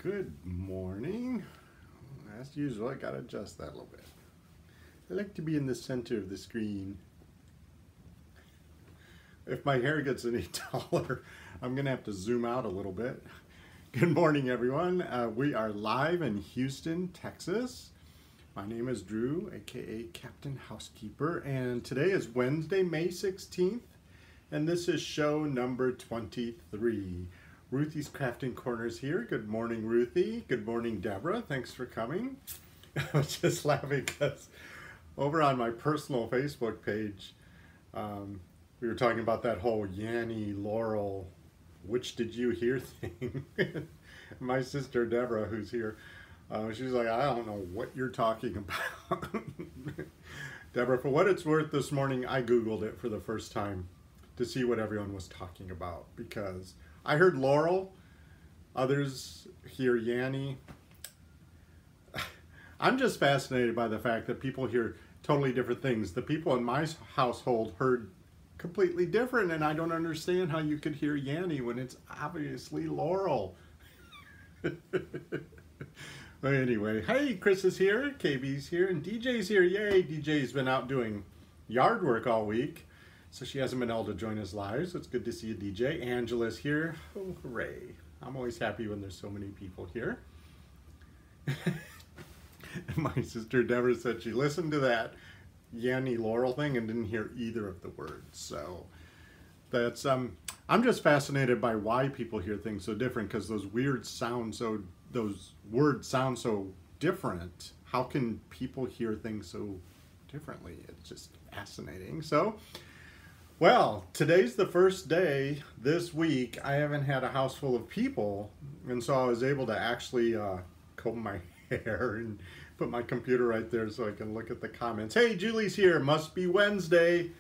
Good morning. As usual, I gotta adjust that a little bit. I like to be in the center of the screen. If my hair gets any taller, I'm gonna have to zoom out a little bit. Good morning, everyone. We are live in Houston, Texas. My name is Drew, aka Captain Housekeeper, and today is Wednesday, May 16th, and this is show number 23. Ruthie's Crafting Corners here. Good morning, Ruthie. Good morning, Deborah. Thanks for coming. I was just laughing because over on my personal Facebook page, we were talking about that whole Yanny, Laurel, which did you hear thing. My sister Deborah, who's here, she's like, I don't know what you're talking about. Deborah, for what it's worth, this morning I Googled it for the first time to see what everyone was talking about, because I heard Laurel, others hear Yanny. I'm just fascinated by the fact that people hear totally different things. The people in my household heard completely different, and I don't understand how you could hear Yanny when it's obviously Laurel. But anyway, hey, Chris is here, KB's here, and DJ's here. Yay, DJ's been out doing yard work all week, so she hasn't been able to join us live, so it's good to see you, DJ. Angela's here. Oh, hooray. I'm always happy when there's so many people here. My sister Deborah said she listened to that Yanny Laurel thing and didn't hear either of the words. So that's I'm just fascinated by why people hear things so different, because those words sound so different. How can people hear things so differently? It's just fascinating. So, well, today's the first day this week I haven't had a house full of people, and so I was able to actually comb my hair and put my computer right there so I can look at the comments. Hey, Julie's here. Must be Wednesday.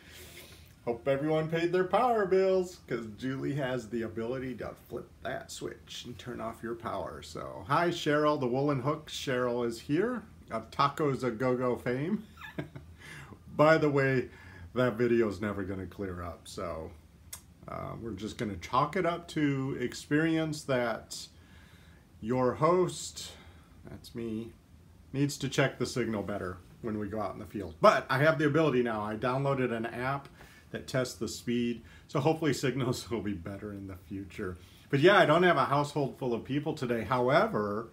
Hope everyone paid their power bills, because Julie has the ability to flip that switch and turn off your power. So, hi, Cheryl, the Woolen Hook. Cheryl is here, of Tacos A Go-Go fame. By the way, that video is never going to clear up, so we're just going to chalk it up to experience that your host, that's me, needs to check the signal better when we go out in the field. But I have the ability now. I downloaded an app that tests the speed, so hopefully signals will be better in the future. But yeah, I don't have a household full of people today. However,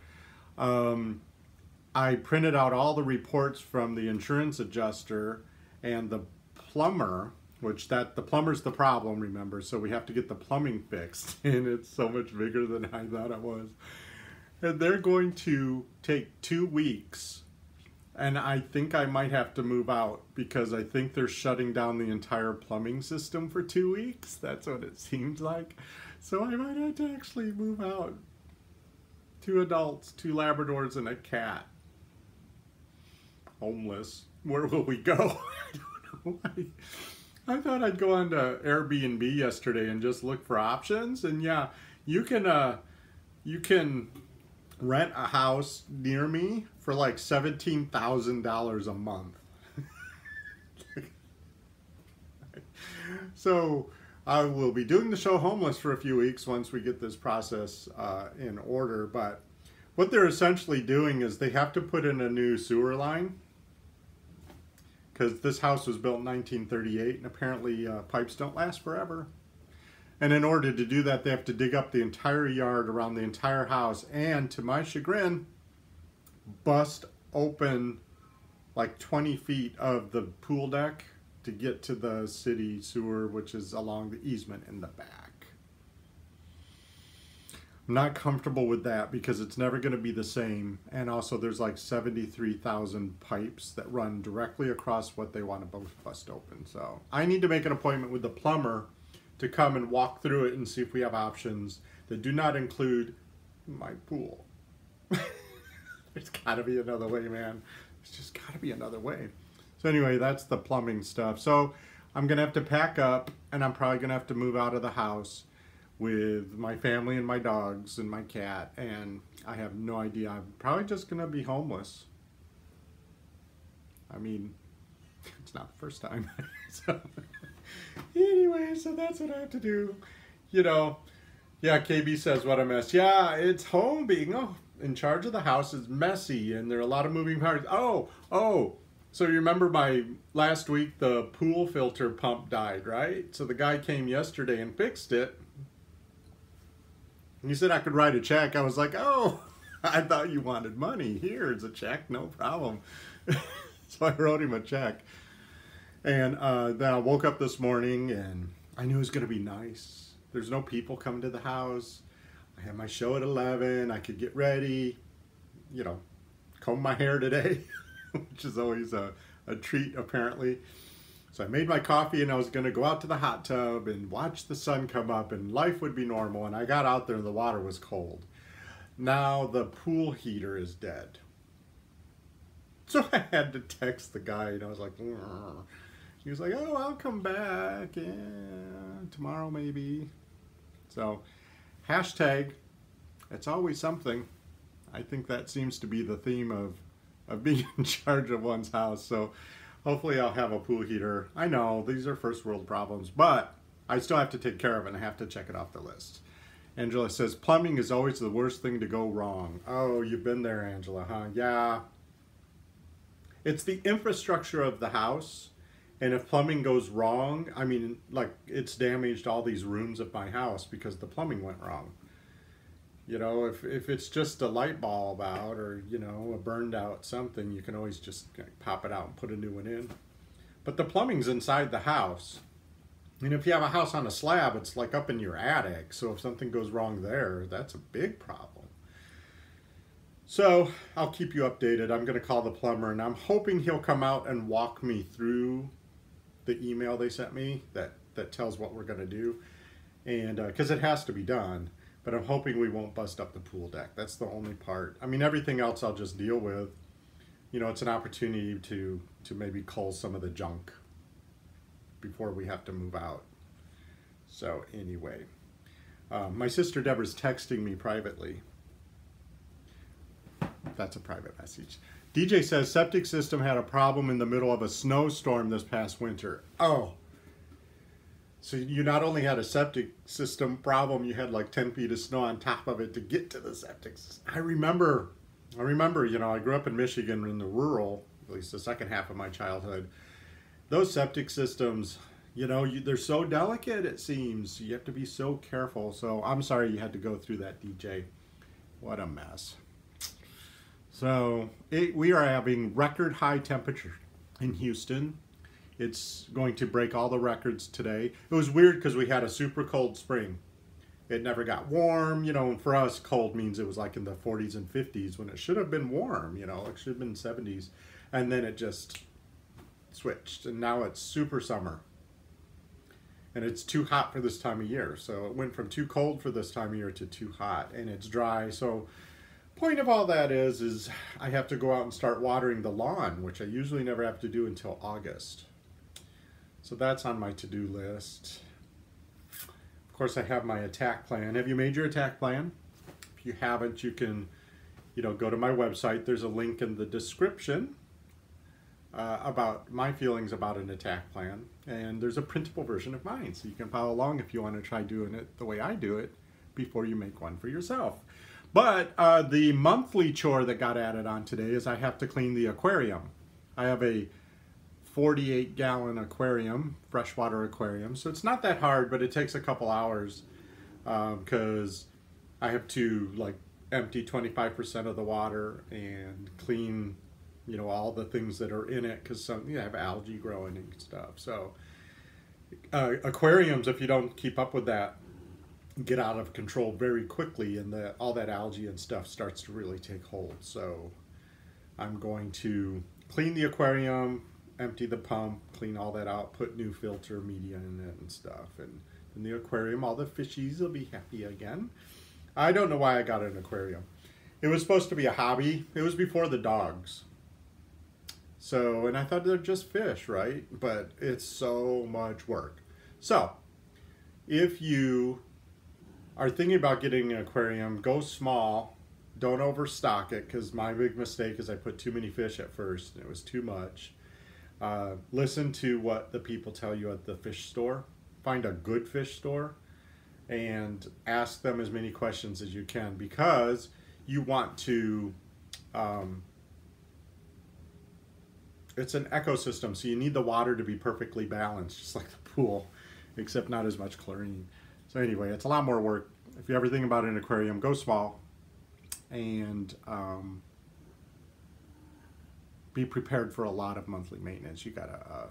I printed out all the reports from the insurance adjuster and the plumber, which the plumber's the problem, remember, so we have to get the plumbing fixed, and it's so much bigger than I thought it was. And they're going to take 2 weeks, and I think I might have to move out, because I think they're shutting down the entire plumbing system for 2 weeks. That's what it seems like. So I might have to actually move out. 2 adults, 2 Labradors, and a cat. Homeless. Where will we go? I don't know. I thought I'd go on to Airbnb yesterday and just look for options. And yeah, you can rent a house near me for like $17,000 a month. So I will be doing the show homeless for a few weeks once we get this process in order. But what they're essentially doing is they have to put in a new sewer line, because this house was built in 1938, and apparently pipes don't last forever. And in order to do that, they have to dig up the entire yard around the entire house, and to my chagrin, bust open like 20 feet of the pool deck to get to the city sewer, which is along the easement in the back. I'm not comfortable with that, because it's never going to be the same. And also there's like 73,000 pipes that run directly across what they want to bust open. So I need to make an appointment with the plumber to come and walk through it and see if we have options that do not include my pool. There's got to be another way, man. There's just got to be another way. So anyway, that's the plumbing stuff. So I'm going to have to pack up, and I'm probably going to have to move out of the house with my family and my dogs and my cat, and I have no idea. I'm probably just going to be homeless. I mean, it's not the first time. So, anyway, so that's what I have to do. You know, Yeah, KB says, what a mess. Yeah, it's home being in charge of the house is messy and there are a lot of moving parts. Oh. So you remember last week the pool filter pump died, right? So the guy came yesterday and fixed it. And he said I could write a check. I was like, oh, I thought you wanted money. Here's a check, no problem. So I wrote him a check. And then I woke up this morning and I knew it was going to be nice. There's no people coming to the house. I had my show at 11. I could get ready, comb my hair today, which is always a treat apparently. So I made my coffee and I was going to go out to the hot tub and watch the sun come up and life would be normal. And I got out there and the water was cold. Now the pool heater is dead. So I had to text the guy and I was like, "Grr." He was like, oh, I'll come back, yeah, tomorrow maybe. So, hashtag, it's always something. I think that seems to be the theme of being in charge of one's house. So, hopefully I'll have a pool heater. I know, these are first world problems, but I still have to take care of it and I have to check it off the list. Angela says, plumbing is always the worst thing to go wrong. Oh, you've been there, Angela, huh? Yeah. It's the infrastructure of the house. And if plumbing goes wrong, I mean, like, it's damaged all these rooms of my house because the plumbing went wrong. If it's just a light bulb out or, a burned out something, you can always just pop it out and put a new one in. But the plumbing's inside the house. And if you have a house on a slab, it's like up in your attic. So if something goes wrong there, that's a big problem. So I'll keep you updated. I'm going to call the plumber and I'm hoping he'll come out and walk me through the email they sent me that tells what we're going to do, and because it has to be done, but I'm hoping we won't bust up the pool deck. That's the only part. I mean, everything else I'll just deal with. It's an opportunity to maybe cull some of the junk before we have to move out. So anyway, my sister Deborah's texting me privately. That's a private message. DJ says septic system had a problem in the middle of a snowstorm this past winter. Oh. So you not only had a septic system problem, you had like 10 feet of snow on top of it to get to the septic system. I remember, I grew up in Michigan in the rural, at least the second half of my childhood. Those septic systems, they're so delicate, it seems. You have to be so careful. So I'm sorry you had to go through that, DJ. What a mess. So we are having record high temperature in Houston. It's going to break all the records today. It was weird because we had a super cold spring. It never got warm. And for us, cold means it was like in the 40s and 50s when it should have been warm. It should have been 70s. And then it just switched. And now it's super summer. And it's too hot for this time of year. So it went from too cold for this time of year to too hot. And it's dry. So point of all that is I have to go out and start watering the lawn, which I usually never have to do until August. So that's on my to-do list. Of course, I have my attack plan. Have you made your attack plan? If you haven't, you can, go to my website. There's a link in the description about my feelings about an attack plan. And there's a printable version of mine, so you can follow along if you want to try doing it the way I do it before you make one for yourself. But the monthly chore that got added on today is I have to clean the aquarium. I have a 48-gallon aquarium, freshwater aquarium, so it's not that hard, but it takes a couple hours because I have to empty 25% of the water and clean, all the things that are in it because some have algae growing and stuff. So aquariums, if you don't keep up with that, get out of control very quickly, and all that algae and stuff starts to really take hold. So I'm going to clean the aquarium, empty the pump, clean all that out, put new filter media in it and stuff. And in the aquarium, all the fishies will be happy again. I don't know why I got an aquarium. It was supposed to be a hobby. It was before the dogs. So, and I thought they're just fish, right? But it's so much work. So, if you are thinking about getting an aquarium, go small. Don't overstock it, because my big mistake is I put too many fish at first and it was too much. Listen to what the people tell you at the fish store. Find a good fish store. and ask them as many questions as you can, because you want to, it's an ecosystem, so you need the water to be perfectly balanced, just like the pool, except not as much chlorine. So anyway, it's a lot more work. If you ever think about an aquarium, go small, and be prepared for a lot of monthly maintenance. You gotta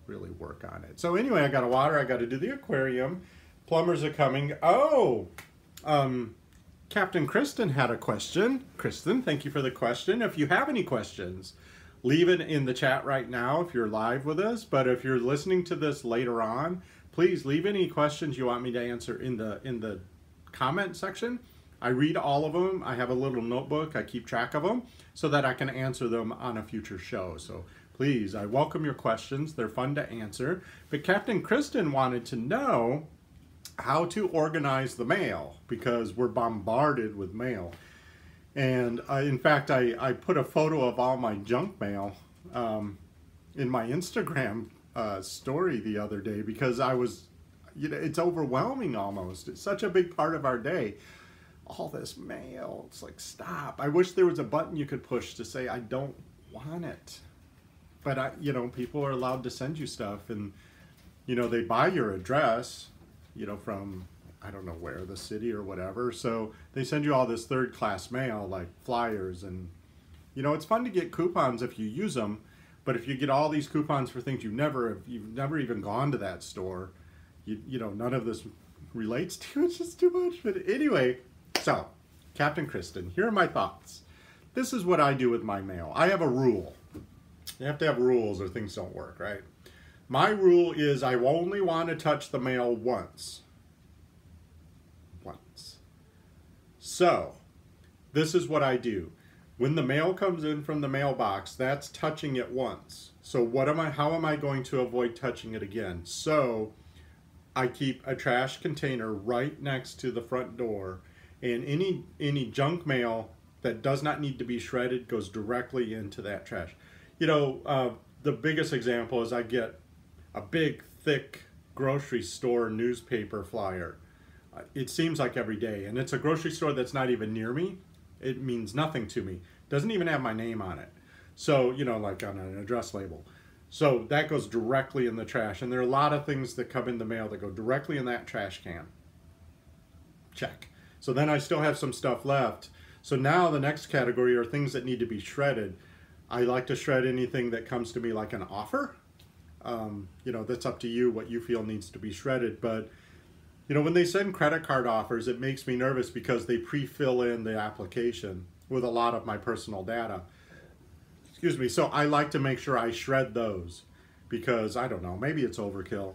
really work on it. So anyway, I got to water, I got to do the aquarium. Plumbers are coming. Oh, Captain Kristen had a question. Kristen, thank you for the question. If you have any questions, leave it in the chat right now if you're live with us. But if you're listening to this later on, please leave any questions you want me to answer in the comment section. I read all of them. I have a little notebook. I keep track of them so that I can answer them on a future show. So please, I welcome your questions. They're fun to answer. But Captain Kristen wanted to know how to organize the mail, because we're bombarded with mail. And in fact, I put a photo of all my junk mail in my Instagram story the other day, because I was, it's overwhelming almost. It's such a big part of our day. All this mail, it's like, stop. I wish there was a button you could push to say, I don't want it. But people are allowed to send you stuff, and they buy your address, from, I don't know where, the city or whatever. So they send you all this third-class mail, like flyers, and it's fun to get coupons if you use them. But if you get all these coupons for things you've never even gone to that store, none of this relates to. It's just too much. But anyway, so Captain Kristen, here are my thoughts. This is what I do with my mail. I have a rule. You have to have rules or things don't work, right? My rule is I only want to touch the mail once. Once. So, this is what I do. When the mail comes in from the mailbox, that's touching it once. So how am I going to avoid touching it again? So, I keep a trash container right next to the front door, and any junk mail that does not need to be shredded goes directly into that trash. The biggest example is I get a big, thick grocery store newspaper flyer. It seems like every day, and it's a grocery store that's not even near me. It means nothing to me. Doesn't even have my name on it. So, like on an address label. So that goes directly in the trash, and there are a lot of things that come in the mail that go directly in that trash can. Check. So then I still have some stuff left. So now the next category are things that need to be shredded. I like to shred anything that comes to me like an offer. That's up to you what you feel needs to be shredded. But, when they send credit card offers, it makes me nervous because they pre-fill in the application with a lot of my personal data. Excuse me. So I like to make sure I shred those because, I don't know, maybe it's overkill,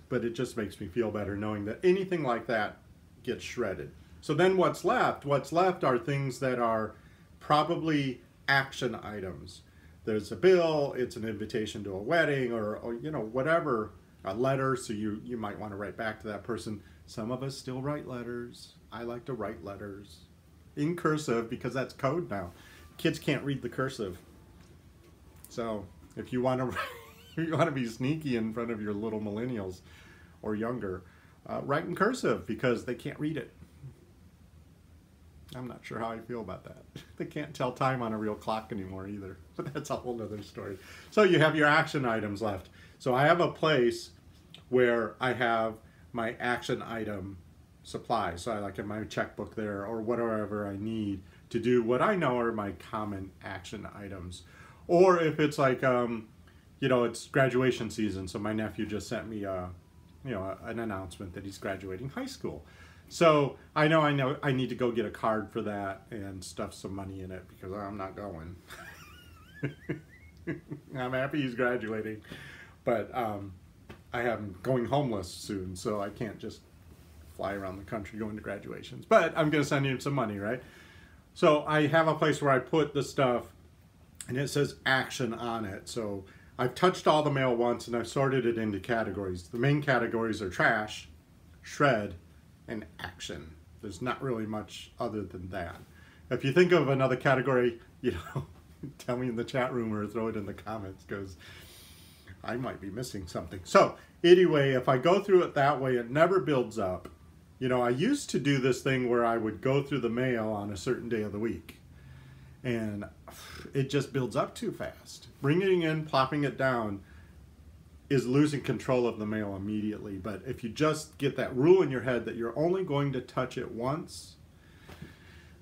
but it just makes me feel better knowing that anything like that gets shredded. So then what's left? What's left are things that are probably action items. There's a bill, it's an invitation to a wedding, or whatever, a letter, so you might want to write back to that person. Some of us still write letters. I like to write letters in cursive because that's code now. Kids can't read the cursive. So if you want to be sneaky in front of your little millennials or younger, write in cursive because they can't read it. I'm not sure how I feel about that. They can't tell time on a real clock anymore either, but that's a whole other story. So you have your action items left. So I have a place where I have my action item supply. So I like in my checkbook there or whatever I need to do what I know are my common action items. Or if it's like, it's graduation season. So my nephew just sent me an announcement that he's graduating high school. So I know I need to go get a card for that and stuff some money in it because I'm not going. I'm happy he's graduating, but I have him going homeless soon, so I can't just fly around the country going to graduations. But I'm going to send him some money, right? So I have a place where I put the stuff, and it says action on it. So I've touched all the mail once, and I've sorted it into categories. The main categories are trash, shred, and action. There's not really much other than that. If you think of another category, tell me in the chat room or throw it in the comments because I might be missing something. So anyway, if I go through it that way, it never builds up. You know, I used to do this thing where I would go through the mail on a certain day of the week, and it just builds up too fast. Bringing it in, plopping it down is losing control of the mail immediately. But if you just get that rule in your head that you're only going to touch it once,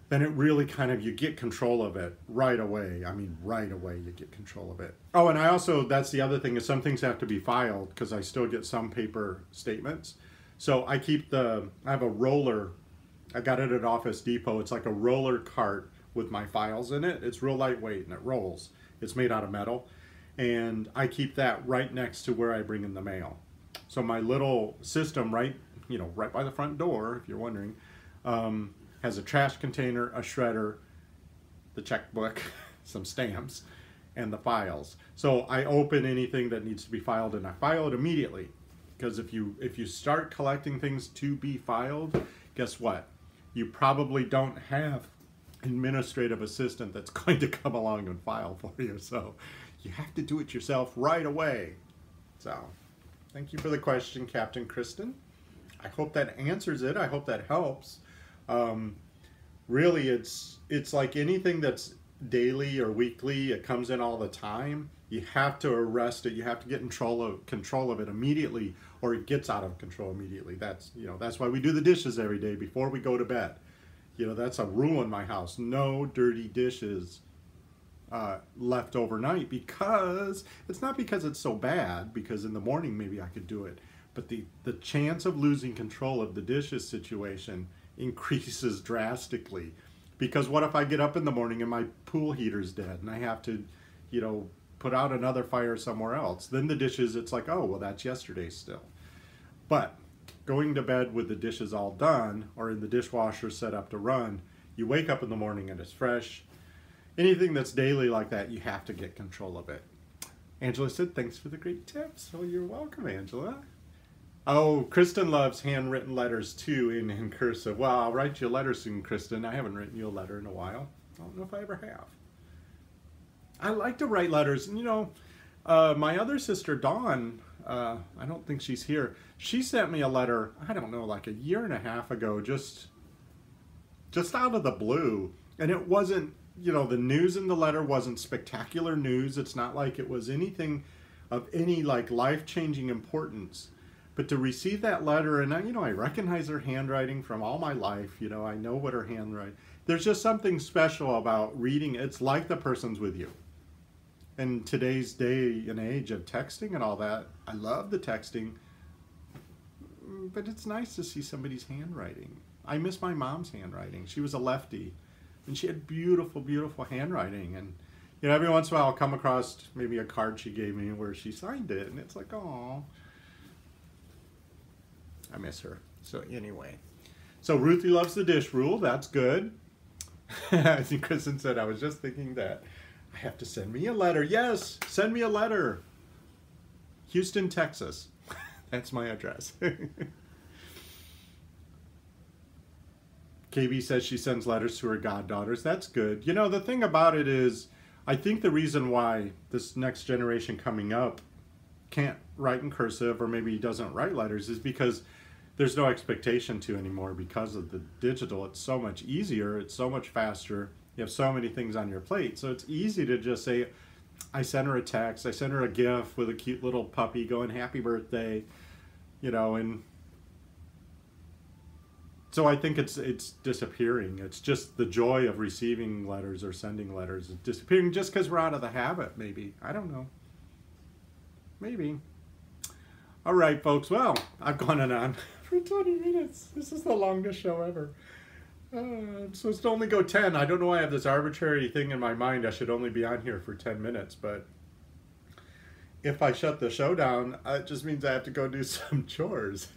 then it really kind of, you get control of it right away. I mean, right away you get control of it. Oh, and I also, that's the other thing, is some things have to be filed because I still get some paper statements. So I have a roller, I got it at Office Depot. It's like a roller cart with my files in it. It's real lightweight and it rolls. It's made out of metal. And I keep that right next to where I bring in the mail. So my little system right by the front door, if you're wondering, has a trash container, a shredder, the checkbook, some stamps, and the files. So I open anything that needs to be filed and I file it immediately. Because if you start collecting things to be filed, guess what? You probably don't have an administrative assistant that's going to come along and file for you. So you have to do it yourself right away. So thank you for the question, Captain Kristen. I hope that answers it. I hope that helps. Really, it's like anything that's daily or weekly, it comes in all the time. You have to arrest it. You have to get control of it immediately, or it gets out of control immediately. That's why we do the dishes every day before we go to bed. That's a rule in my house. No dirty dishes left overnight, because it's not because it's so bad, because in the morning maybe I could do it, but the chance of losing control of the dishes situation increases drastically. Because what if I get up in the morning and my pool heater's dead and I have to, put out another fire somewhere else? Then the dishes, it's like, oh, well, that's yesterday still. But going to bed with the dishes all done, or in the dishwasher set up to run, you wake up in the morning and it's fresh. Anything that's daily like that, you have to get control of it. Angela said, thanks for the great tips. Oh, you're welcome, Angela. Oh, Kristen loves handwritten letters too, in cursive. Well, I'll write you a letter soon, Kristen. I haven't written you a letter in a while. I don't know if I ever have. I like to write letters. And, my other sister, Dawn, I don't think she's here. She sent me a letter, I don't know, like a year and a half ago, just out of the blue. And it wasn't, the news in the letter wasn't spectacular news. It's not like it was anything of any like life-changing importance. But to receive that letter, and I recognize her handwriting from all my life. I know what her handwriting. There's just something special about reading. It's like the person's with you. In today's day and age of texting and all that, I love the texting, but it's nice to see somebody's handwriting. I miss my mom's handwriting. She was a lefty, and she had beautiful, beautiful handwriting. And every once in a while I'll come across maybe a card she gave me where she signed it, and it's like, oh. I miss her. So anyway, so Ruthie loves the dish rule. That's good. I think Kristen said, I was just thinking that I have to send me a letter. Yes, send me a letter. Houston, Texas. That's my address. KB says she sends letters to her goddaughters. That's good. The thing about it is, I think the reason why this next generation coming up can't write in cursive, or maybe doesn't write letters, is because there's no expectation to anymore because of the digital. It's so much easier. It's so much faster. You have so many things on your plate. So it's easy to just say, I sent her a text. I sent her a GIF with a cute little puppy going, happy birthday, and so I think it's disappearing. It's just the joy of receiving letters or sending letters is disappearing just because we're out of the habit, maybe. I don't know. Maybe. All right, folks. Well, I've gone on for 20 minutes. This is the longest show ever. I'm supposed to only go 10. I don't know why I have this arbitrary thing in my mind. I should only be on here for 10 minutes, but if I shut the show down, it just means I have to go do some chores.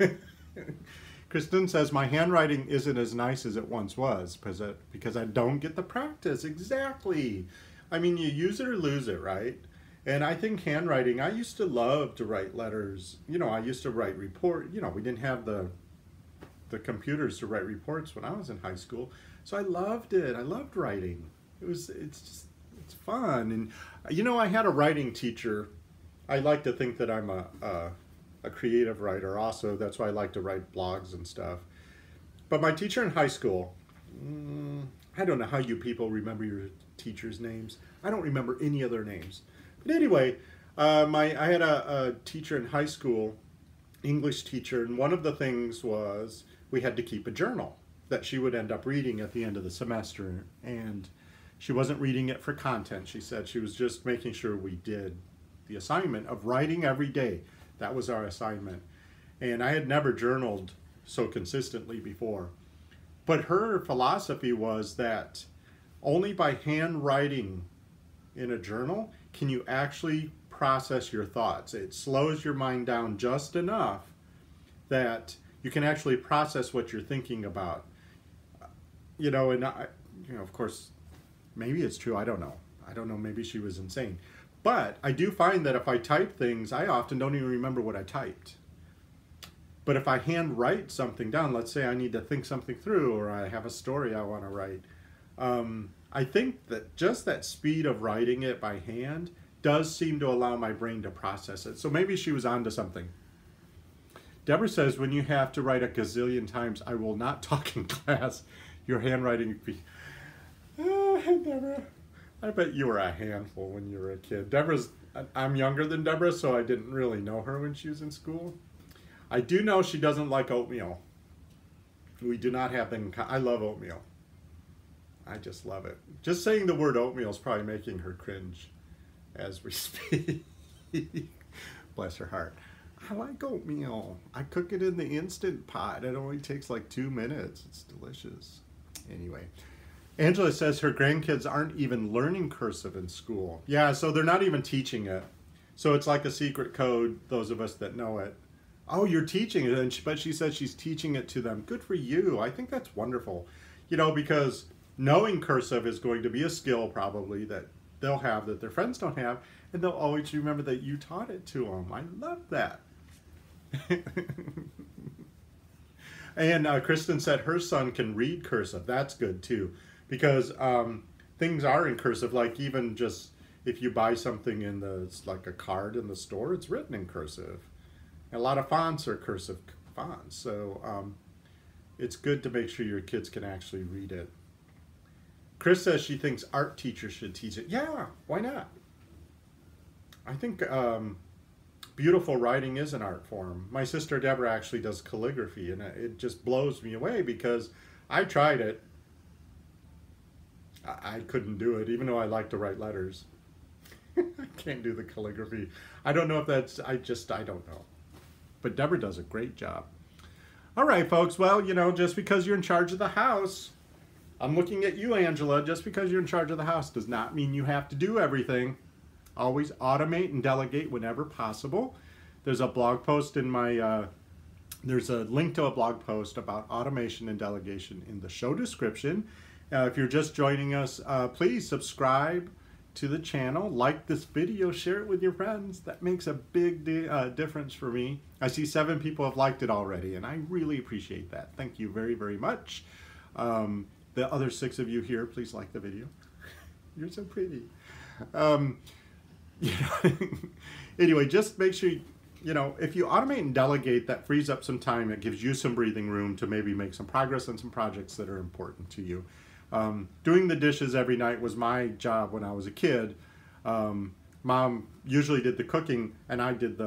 Kristen says, my handwriting isn't as nice as it once was because I don't get the practice. Exactly. I mean, you use it or lose it, right? And I think handwriting, I used to love to write letters. I used to write report. We didn't have the computers to write reports when I was in high school. So I loved it. I loved writing. It's fun. And I had a writing teacher. I like to think that I'm a creative writer also. That's why I like to write blogs and stuff. But my teacher in high school, I don't know how you people remember your teachers' names. I don't remember any other names. But anyway, I had a teacher in high school, English teacher, and one of the things was we had to keep a journal that she would end up reading at the end of the semester. And she wasn't reading it for content. She said she was just making sure we did the assignment of writing every day. That was our assignment. And I had never journaled so consistently before. But her philosophy was that only by handwriting in a journal can you actually process your thoughts. It slows your mind down just enough that you can actually process what you're thinking about. You know, and of course, maybe it's true. I don't know. Maybe she was insane. But I do find that if I type things, I often don't even remember what I typed. But if I handwrite something down, let's say I need to think something through, or I have a story I want to write, I think that just that speed of writing it by hand does seem to allow my brain to process it. So maybe she was onto something. Deborah says, when you have to write a gazillion times, I will not talk in class. Your handwriting... Deborah, I bet you were a handful when you were a kid. I'm younger than Deborah, so I didn't really know her when she was in school. I do know she doesn't like oatmeal. We do not have them. I love oatmeal. I just love it. Just saying the word oatmeal is probably making her cringe as we speak. Bless her heart. I like oatmeal. I cook it in the Instant Pot. It only takes like 2 minutes. It's delicious. Anyway, Angela says her grandkids aren't even learning cursive in school. Yeah, so they're not even teaching it. So it's like a secret code, those of us that know it. Oh, you're teaching it, but she says she's teaching it to them. Good for you. I think that's wonderful. You know, because knowing cursive is going to be a skill probably that they'll have that their friends don't have, and they'll always remember that you taught it to them. I love that. And Kristen said her son can read cursive. That's good too, because things are in cursive. Like even just if you buy something it's like a card in the store, it's written in cursive. A lot of fonts are cursive fonts, so it's good to make sure your kids can actually read it. Chris says she thinks art teachers should teach it. Yeah, why not? I think beautiful writing is an art form. My sister Deborah actually does calligraphy, and it just blows me away because I tried it. I couldn't do it, even though I like to write letters. I can't do the calligraphy. I don't know if that's, I don't know. But Deborah does a great job. All right, folks. Well, you know, just because you're in charge of the house, I'm looking at you, Angela. Just because you're in charge of the house does not mean you have to do everything. Always automate and delegate whenever possible. There's a blog post in my, there's a link to a blog post about automation and delegation in the show description. If you're just joining us, please subscribe to the channel, like this video, share it with your friends. That makes a big difference for me. I see 7 people have liked it already, and I really appreciate that. Thank you very, very much. The other 6 of you here, please like the video. You're so pretty. You know, anyway, just make sure, you know, if you automate and delegate, that frees up some time. It gives you some breathing room to maybe make some progress on some projects that are important to you. Doing the dishes every night was my job when I was a kid. Mom usually did the cooking, and I did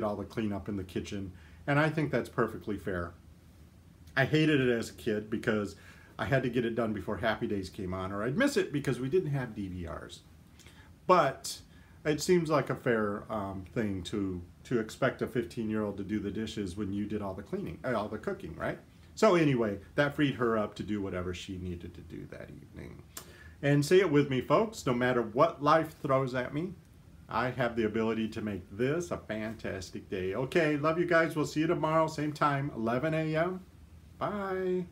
all the cleanup in the kitchen, and I think that's perfectly fair. I hated it as a kid because I had to get it done before Happy Days came on, or I'd miss it because we didn't have DVRs. But it seems like a fair thing to expect a 15-year-old to do the dishes when you did all the cleaning, all the cooking, right? So anyway, that freed her up to do whatever she needed to do that evening. And say it with me, folks, no matter what life throws at me, I have the ability to make this a fantastic day. Okay, love you guys. We'll see you tomorrow, same time, 11 a.m. Bye.